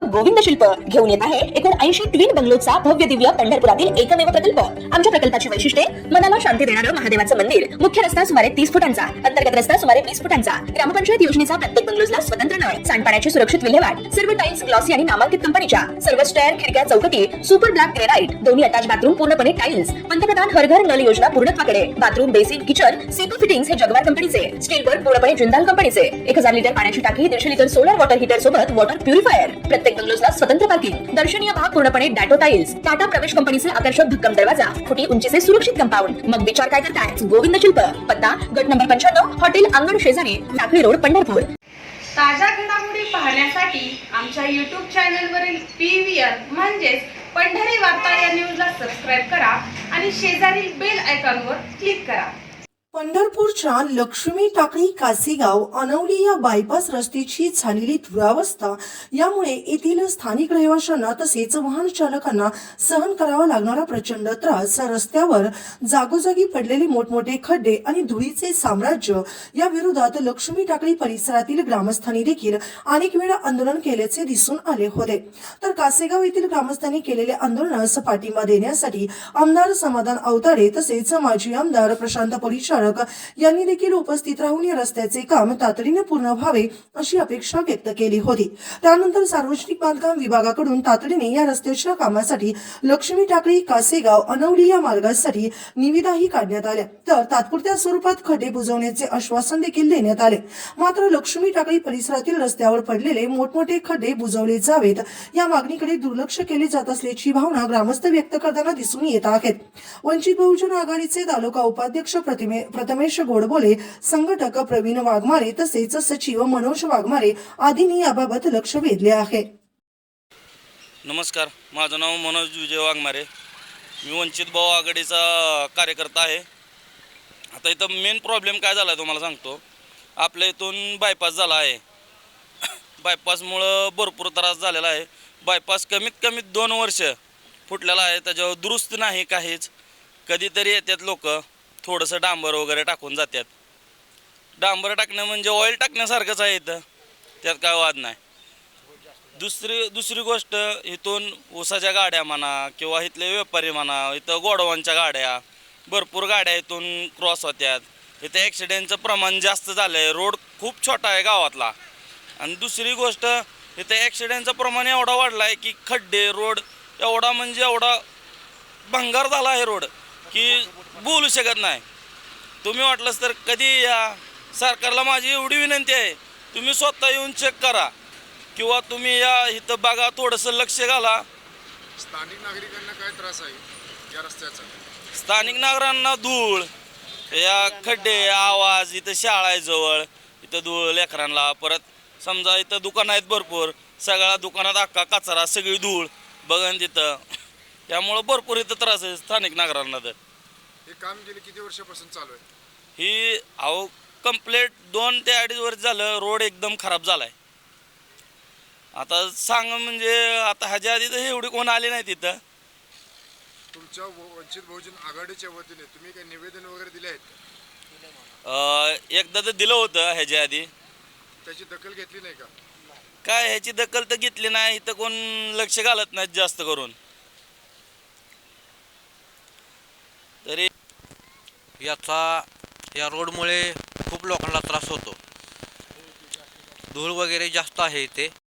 गोविंद शिल्प घेऊन येत आहे एकूण 80 ट्विन बंगलोचा भव्य दिव्य पंढरपुरातील एकमेव प्रकल्प। आमच्या प्रकल्पाची वैशिष्ट्ये मनाला शांती देणारं महादेवाचं मंदिर, मुख्य रस्ता सुमारे 30 फुटांचा, अंतर्गत रस्ता सुमारे 20 फुटांचा, ग्रामपंचायत योजनेचा प्रत्येक बंगलोजला स्वतंत्र नळ, सांडपाण्याची सुरक्षित विल्हेवाट, सर्व टाइल्स ग्लॉसी आणि नामांकित कंपनीच्या, सर्व स्टेअर, खिडक्या, चौकटी सुपर ब्लॅक ग्रेनाइट, दोन्ही अटॅच बाथरूम पूर्णपणे टाइल्स, पंतप्रधान हर घर नल योजना पूर्णत्वाकडे, bathroom, basin, kitchen, CP fittings हे जगवार कंपनीचे, स्टील वर्क पूर्णपणे जिंदाल कंपनीचे, 1000 लिटर पाण्याची टाकी, 150 लिटर सोलर वॉटर हीटर सोबत वॉटर प्युरिफायर, प्रत्येक बंगलोजला स्वतंत्र पार्किंग, दर्शनीय भाग पूर्णपणे डॅटो टाइल्स, टाटा प्रवेश कंपनीचे आकर्षक भक्कम दरवाजा, फुटी उंचीचे सुरक्षित कंपाऊंड। मग विचार काय करताय? गोविंद शिल्प, पत्ता गट नंबर 95, हॉटेल अंगण शेजारी, टाकळी रोड, पंढरपूर। ताज्या घडामोडी पाहण्यासाठी आमच्या YouTube चॅनलवरील PVR म्हणजेच पंढरी वार्ता या न्यूजला सबस्क्राइब करा आणि शेजारील बेल आयकॉनवर क्लिक करा। पंढरपूरच्या लक्ष्मी टाकळी कासेगाव अनवली या बायपास रस्त्याची झालेली दुरावस्था यामुळे येथील स्थानिक रहिवाशांना तसेच वाहन चालकांना सहन करावा लागणारा प्रचंड त्रास, रस्त्यावर जागोजागी पडलेले मोठमोठे खड्डे आणि धुळीचे साम्राज्य या विरोधात लक्ष्मी टाकळी परिसरातील ग्रामस्थांनी देखील अनेक वेळा आंदोलन केल्याचे दिसून आले होते। तर कासेगाव येथील ग्रामस्थांनी केलेले आंदोलनास पाठिंबा देण्यासाठी आमदार समाधान अवताडे तसेच माजी आमदार प्रशांत परिचारक यांनी देखील उपस्थित राहून या रस्त्याचे काम तातडीने पूर्ण व्हावे अशी अपेक्षा व्यक्त केली होती। त्यानंतर सार्वजनिक बांधकाम विभागाकडून तातडीने या रस्त्याच्या कामासाठी लक्ष्मी टाकळी कासेगाव अनवली या मार्गासाठी निविदाही काढण्यात आल्या, तर तात्पुरत्या स्वरूपात खड्डे बुजवण्याचे आश्वासन देखील देण्यात आले। मात्र लक्ष्मी टाकळी परिसरातील रस्त्यावर पडलेले मोठमोठे खड्डे बुजवले जावेत या मागणीकडे दुर्लक्ष केले जात असल्याची भावना ग्रामस्थ व्यक्त करताना दिसून येत आहेत। वंचित बहुजन आघाडीचे तालुका उपाध्यक्ष प्रथमेश गोडबोले, संघटक प्रवीण वाघमारे तसेच सचिव मनोज वाघमारे आदींनी याबाबत लक्ष वेधले आहे। नमस्कार, माझं नाव मनोज विजय वाघमारे, मी वंचित बहु आघाडीचा कार्यकर्ता आहे। आता इथं मेन प्रॉब्लेम काय झाला आहे तुम्हाला सांगतो। आपल्या इथून बायपास झाला आहे, बायपासमुळं भरपूर त्रास झालेला आहे। बायपास कमीत कमी 2 वर्ष फुटलेला आहे, त्याच्यावर दुरुस्त नाही काहीच। कधीतरी येतात लोक, थोडंसं डांबर वगैरे टाकून जातात। डांबर टाकणं म्हणजे ऑइल टाकण्यासारखंच आहे इथं, त्यात काय वाद नाही। दुसरी गोष्ट, इथून ऊसाच्या गाड्या म्हणा किंवा इथले व्यापारी म्हणा, इथं गोडवांच्या गाड्या, भरपूर गाड्या इथून क्रॉस होत्यात। इथं ॲक्सिडेंटचं प्रमाण जास्त झालं आहे, रोड खूप छोटा आहे गावातला। आणि दुसरी गोष्ट, इथं ॲक्सिडेंटचं प्रमाण एवढा वाढला आहे की खड्डे, रोड एवढा म्हणजे एवढा भंगार झाला आहे रोड की बोलू शकत नाही। तुम्ही वाटलंच तर कधी या, सरकारला माझी एवढी विनंती आहे, तुम्ही स्वतः येऊन चेक करा किंवा तुम्ही या, इथं बघा, थोडंसं लक्ष घाला। स्थानिक नागरिकांना काय त्रास आहे या रस्त्याचा? स्थानिक नागरिकांना धूळ, या खड्डे, आवाज, इथं शाळा आहे जवळ, इथं धूळ लेकरांना, परत समजा इथं दुकानं आहेत भरपूर, सगळ्या दुकानात अख्खा कचरा, सगळी धूळ बघन तिथं, त्यामुळं भरपूर इथं त्रास आहे स्थानिक नागरिकांना। तर हे काम गेले किती वर्षापासून चालू आहे? ही कंप्लीट 2 ते 2.5 वर्ष झालं रोड एकदम खराब झाला आहे। आता सांग म्हणजे आता ह्याच्या आधी तर एवढी कोण आली नाही तिथं। तुमच्या वंचित बहुजन आघाडीच्या वतीने तुम्ही काही निवेदन वगैरे दिले आहेत? एकदा तर दिलं होतं ह्याच्या आधी, त्याची दखल घेतली नाही का? काय ह्याची दखल तर घेतली नाही, इथं कोण लक्ष घालत नाहीत जास्त करून। तरी या रोडमुळे खूप लोकांना त्रास होतो, धूळ वगैरे जास्त आहे इथे।